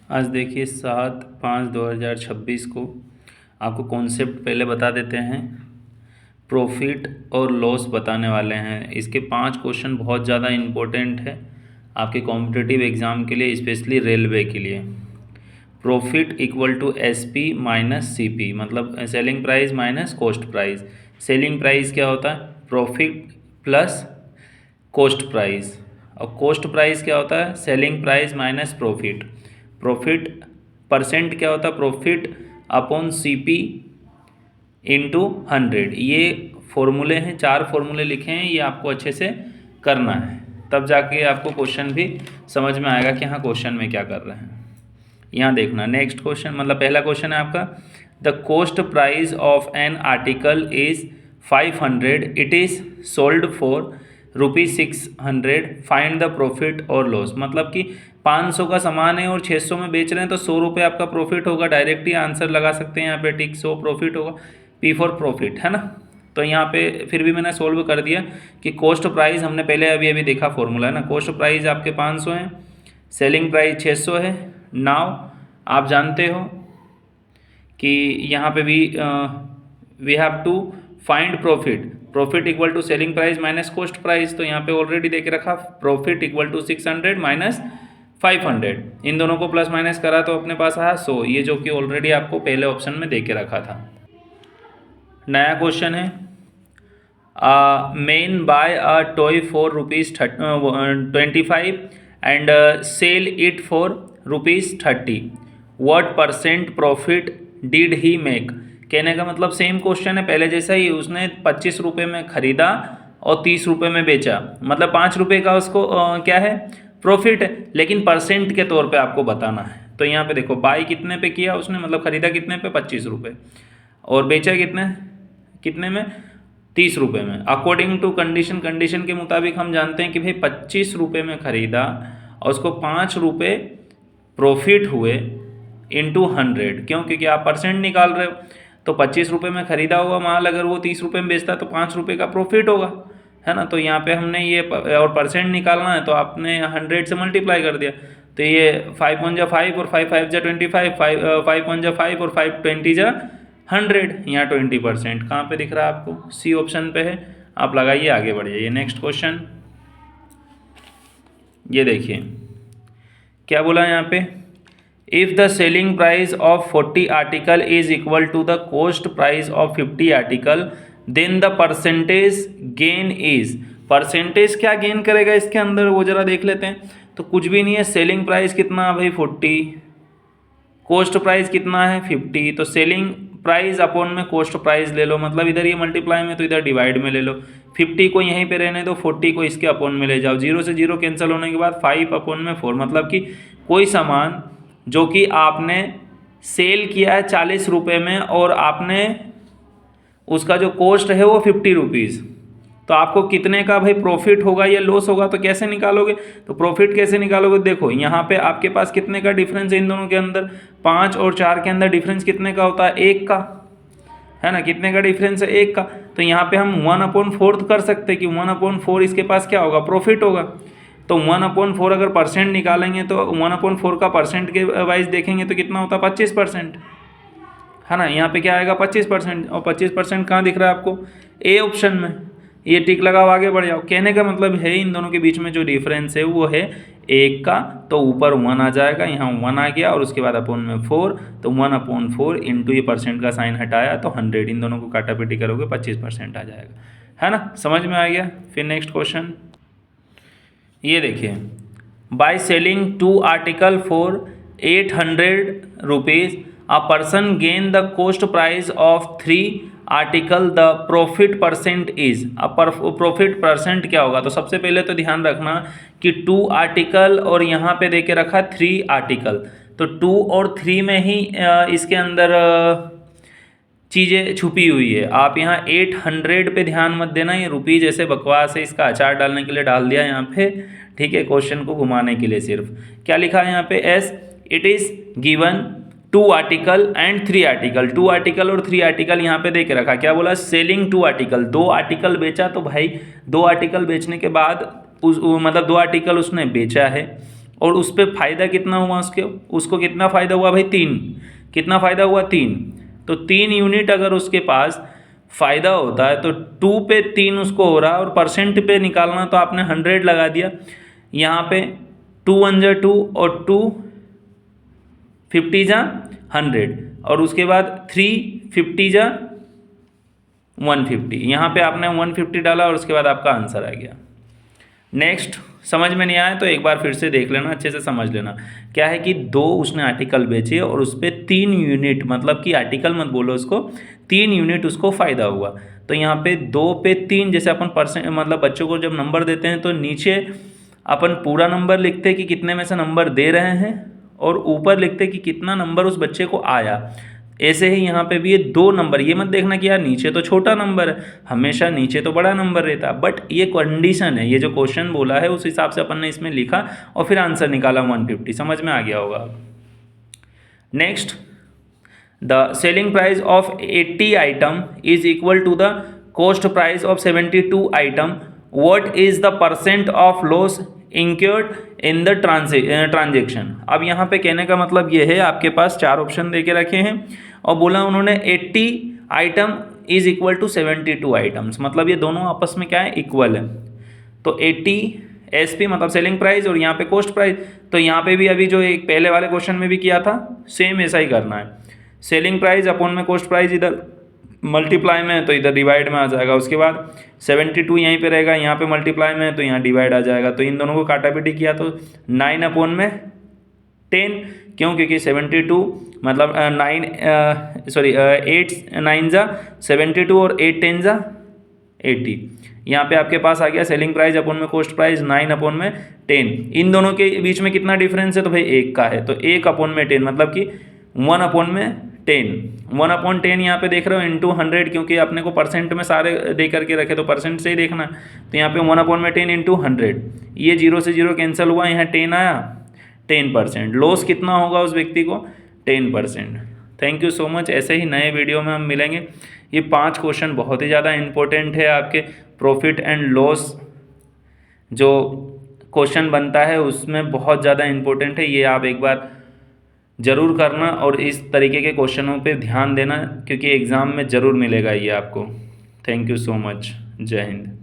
आज देखिए 7/5/2026 को आपको कॉन्सेप्ट पहले बता देते हैं। प्रॉफिट और लॉस बताने वाले हैं। इसके 5 क्वेश्चन बहुत ज़्यादा इम्पोर्टेंट है आपके कॉम्पिटिटिव एग्ज़ाम के लिए, स्पेशली रेलवे के लिए। Profit equal to SP minus CP, मतलब selling price minus cost price. Selling price क्या होता है? Profit plus cost price. और कॉस्ट प्राइस क्या होता है? Selling price minus profit. Profit percent क्या होता है? Profit upon CP into 100। ये फॉर्मूले हैं, 4 फॉर्मूले लिखे हैं, ये आपको अच्छे से करना है, तब जाके आपको क्वेश्चन भी समझ में आएगा कि हाँ क्वेश्चन में क्या कर रहे हैं। यहाँ देखना नेक्स्ट क्वेश्चन, मतलब पहला क्वेश्चन है आपका, the cost price of an article is 500, it is sold for ₹600, find the profit और लॉस। मतलब कि 500 का सामान है और 600 में बेच रहे हैं तो 100 रुपये आपका प्रॉफिट होगा। डायरेक्ट ही आंसर लगा सकते हैं यहाँ पे, टिक 100 प्रॉफिट होगा, P फॉर प्रॉफिट, है ना। तो यहाँ पे फिर भी मैंने सोल्व कर दिया कि कॉस्ट प्राइस हमने पहले अभी देखा फॉर्मूला, है ना। कॉस्ट प्राइस आपके 500 है, सेलिंग प्राइस 600 है। नाउ आप जानते हो कि यहाँ पे भी we have to find profit. Profit equal to selling price minus cost price, तो यहाँ पे ऑलरेडी देख रखा, प्रॉफिट इक्वल टू 600 माइनस 500। इन दोनों को प्लस माइनस करा तो अपने पास आया 100, ये जो कि ऑलरेडी आपको पहले ऑप्शन में दे के रखा था। नया क्वेश्चन है, man buy a toy for ₹25 and sell it for ₹30, what percent profit did he make. कहने का मतलब सेम क्वेश्चन है पहले जैसा ही, उसने 25 रुपये में ख़रीदा और 30 रुपये में बेचा, मतलब 5 रुपये का उसको क्या है? प्रॉफिट है, लेकिन परसेंट के तौर पे आपको बताना है। तो यहाँ पे देखो, बाई कितने पे किया उसने, मतलब ख़रीदा कितने पे? 25 रुपये, और बेचा कितने में? 30 रुपये में। अकॉर्डिंग टू कंडीशन, कंडीशन के मुताबिक हम जानते हैं कि भाई 25 रुपये में ख़रीदा और उसको 5 रुपये प्रॉफिट हुए इंटू 100। क्यों? क्योंकि आप परसेंट निकाल रहे हो, तो 25 रुपये में ख़रीदा हुआ माल अगर वो 30 रुपये में बेचता है तो 5 रुपये का प्रॉफिट होगा, है ना। तो यहाँ पे हमने ये और परसेंट निकालना है तो आपने 100 से मल्टीप्लाई कर दिया, तो ये 5 1 जा 5 और 5 5 जा 25, 5 1 जा 5 और 5 20 जा 100। यहाँ 20% कहाँ पे दिख रहा है आपको? C ऑप्शन पे है। आप लगाइए, आगे बढ़ जाइए। नेक्स्ट क्वेश्चन, ये देखिए क्या बोला यहाँ पे, if the selling price of 40 article is equal to the cost price of 50 article, then the percentage gain is. Percentage क्या गेन करेगा इसके अंदर, वो जरा देख लेते हैं। तो कुछ भी नहीं है, सेलिंग प्राइस कितना है भाई 40, कॉस्ट प्राइस कितना है 50, तो सेलिंग प्राइस अपॉन में कॉस्ट प्राइस ले लो, मतलब इधर ये मल्टीप्लाई में तो इधर डिवाइड में ले लो। 50 को यहीं पे रहने दो, 40 को इसके अपॉन में ले जाओ। 0 से 0 कैंसिल होने के बाद 5 अपॉन में 4, मतलब कि कोई सामान जो कि आपने सेल किया है 40 रुपये में और आपने उसका जो कॉस्ट है वो 50 रुपीज़, तो आपको कितने का भाई प्रॉफिट होगा या लॉस होगा, तो कैसे निकालोगे? तो प्रॉफिट कैसे निकालोगे? देखो यहाँ पे आपके पास कितने का डिफरेंस है इन दोनों के अंदर, 5 और 4 के अंदर डिफरेंस कितने का होता है? 1 का, है ना। कितने का डिफरेंस है? 1 का। तो यहाँ पे हम 1/4 कर सकते हैं कि 1/4 इसके पास क्या होगा? प्रॉफिट होगा। तो 1/4 अगर परसेंट निकालेंगे तो 1/4 का परसेंट के वाइज देखेंगे तो कितना होता है? 25%, है ना। यहाँ पे क्या आएगा? 25%, और 25% कहाँ दिख रहा है आपको? A ऑप्शन में। ये टिक लगाओ, आगे बढ़ जाओ। कहने का मतलब है इन दोनों के बीच में जो डिफरेंस है वो है 1 का, तो ऊपर 1 आ जाएगा, यहाँ 1 आ गया और उसके बाद अपॉन में 4, तो 1/4 इंटू ये परसेंट का साइन हटाया तो 100, इन दोनों को काटापीटी करोगे 25% आ जाएगा, है ना। समझ में आ गया। फिर नेक्स्ट क्वेश्चन, ये देखिए, by selling 2 article for 800 rupees a person gain the cost price of 3 article, the profit percent is. अब प्रॉफिट परसेंट क्या होगा? तो सबसे पहले तो ध्यान रखना कि 2 आर्टिकल और यहाँ पे दे के रखा 3 आर्टिकल, तो 2 और 3 में ही इसके अंदर चीज़ें छुपी हुई है। आप यहाँ 800 पे ध्यान मत देना, ये रुपीज़ जैसे बकवास है, इसका अचार डालने के लिए डाल दिया यहाँ पे, ठीक है, क्वेश्चन को घुमाने के लिए सिर्फ। क्या लिखा है यहाँ पे? S it is given 2 article and 3 article, 2 article और 3 आर्टिकल यहाँ पे दे के रखा। क्या बोला? सेलिंग 2 आर्टिकल, 2 आर्टिकल बेचा, तो भाई 2 आर्टिकल बेचने के बाद मतलब 2 आर्टिकल उसने बेचा है और उस पर फ़ायदा कितना हुआ उसको कितना फ़ायदा हुआ भाई 3, कितना फ़ायदा हुआ 3। तो 3 यूनिट अगर उसके पास फ़ायदा होता है तो 2 पे 3 उसको हो रहा है, और परसेंट पे निकालना तो आपने 100 लगा दिया। यहाँ पे 2 1 जा 2 और 2 50 जा 100, और उसके बाद 3 50 जा 150। यहाँ पे आपने 150 डाला और उसके बाद आपका आंसर आ गया। नेक्स्ट, समझ में नहीं आया तो एक बार फिर से देख लेना, अच्छे से समझ लेना। क्या है कि 2 उसने आर्टिकल बेचे और उस पर 3 यूनिट, मतलब कि आर्टिकल मत बोलो उसको, 3 यूनिट उसको फ़ायदा हुआ। तो यहाँ पे 2 पे 3, जैसे अपन परसेंट मतलब बच्चों को जब नंबर देते हैं तो नीचे अपन पूरा नंबर लिखते हैं कि कितने में से नंबर दे रहे हैं, और ऊपर लिखते हैं कि कितना नंबर उस बच्चे को आया। ऐसे ही यहाँ पे भी ये 2 नंबर, ये मत देखना कि यार नीचे तो छोटा नंबर है, हमेशा नीचे तो बड़ा नंबर रहता है, बट ये कंडीशन है, ये जो क्वेश्चन बोला है उस हिसाब से अपन ने इसमें लिखा और फिर आंसर निकाला 150। समझ में आ गया होगा। Next, the selling price of 80 item is equal to the cost price of 72 item, what is the percent of loss incurred in the transaction. अब यहाँ पे कहने का मतलब ये है, आपके पास 4 ऑप्शन दे के रखे हैं और बोला उन्होंने 80 item is equal to 72 items, मतलब ये दोनों आपस में क्या है, इक्वल है। तो 80 एसपी मतलब सेलिंग प्राइस और यहाँ पे कॉस्ट प्राइस, तो यहाँ पे भी अभी जो एक पहले वाले क्वेश्चन में भी किया था सेम ऐसा ही करना है। सेलिंग प्राइस अपॉन में कॉस्ट प्राइस इधर मल्टीप्लाई में है तो इधर डिवाइड में आ जाएगा। उसके बाद 72 यहीं पे रहेगा, यहाँ पे मल्टीप्लाई में है तो यहाँ डिवाइड आ जाएगा। तो इन दोनों को काटापीटी किया तो 9 अपॉन में 10, क्यों, क्योंकि 72 मतलब 8 9 जा 72 और 8 10 जा 80। यहाँ पे आपके पास आ गया सेलिंग प्राइस अपॉन में कॉस्ट प्राइस 9 अपॉन में 10। इन दोनों के बीच में कितना डिफरेंस है, तो भाई 1 का है, तो 1 अपॉन में 10 मतलब कि 1 अपॉन में 10। 1 अपॉन 10 यहाँ पे देख रहे हो इंटू 100, क्योंकि अपने को परसेंट में सारे दे करके रखे तो परसेंट से ही देखना। तो यहाँ पे 1 अपॉन में 10 इंटू 100, ये 0 से 0 कैंसिल हुआ, यहाँ 10 आया, 10%। लॉस कितना होगा उस व्यक्ति को, 10%। Thank you so much. ऐसे ही नए वीडियो में हम मिलेंगे। ये 5 क्वेश्चन बहुत ही ज़्यादा इंपॉर्टेंट है, आपके प्रॉफिट एंड लॉस जो क्वेश्चन बनता है उसमें बहुत ज़्यादा इंपॉर्टेंट है। ये आप एक बार ज़रूर करना और इस तरीके के क्वेश्चनों पे ध्यान देना, क्योंकि एग्ज़ाम में ज़रूर मिलेगा ये आपको। Thank you so much. जय हिंद।